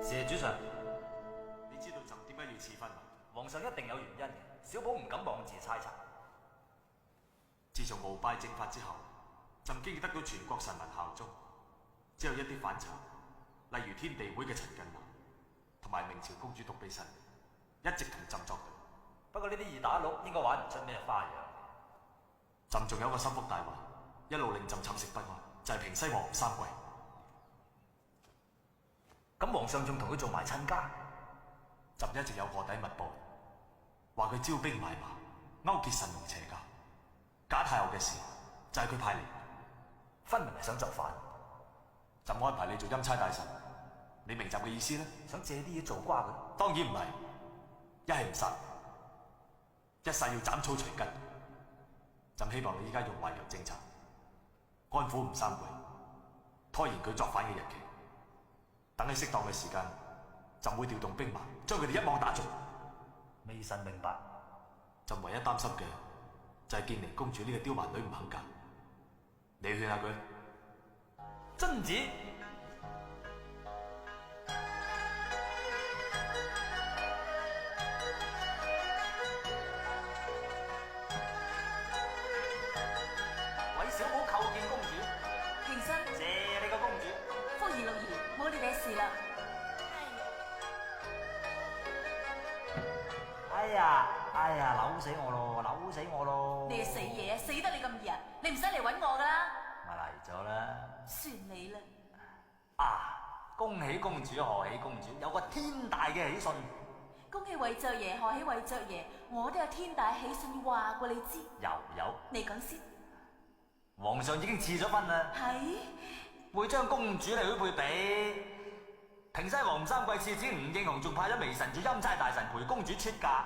謝主上，你知道朕點解要賜婚嗎？皇上一定有原因嘅，小寶唔敢妄自猜測。自從鰲拜正法之後，朕經已得到全國臣民效忠，只有一啲反賊，例如天地會嘅陳近南同埋明朝公主獨臂神，一直同朕作對。不過呢啲二打六應該玩唔出咩花樣。朕仲有個心腹大患，一路令朕寢食不安，就係平西王吳三桂。咁皇上仲同佢做埋親家？朕一直有臥底密報，話佢招兵買馬，勾結神龍邪教。假太后嘅事就係佢派嚟，分明係想就範。朕安排你做欽差大臣，你明朕嘅意思呢？想借啲嘢做瓜佢？當然唔係，一係唔殺，一殺要斬草除根。朕希望你依家用懷柔政策，安撫吳三桂，拖延佢作反嘅日期。等喺適當嘅時間，朕會調動兵馬，將佢哋一網打盡。微臣明白。朕唯一擔心嘅就係建寧公主呢個刁蠻女唔肯嫁，你勸下佢。遵旨。為小寶叩見公主。平身。謝你個公主。福兒六兒，冇你哋事啦。哎呀，扭死我咯！你係死嘢，死得你咁易啊！你唔使嚟揾我噶啦。咪嚟咗啦！算你啦。恭喜公主，賀喜公主，有個天大嘅喜訊。恭喜偉爵爺，賀喜偉爵爺，我都有天大喜訊話過你知。有。你講先。皇上已經賜咗婚啦。係。會將公主嚟許配俾平西王吳三桂次子吳應紅，仲派咗微臣做欽差大臣陪公主出嫁。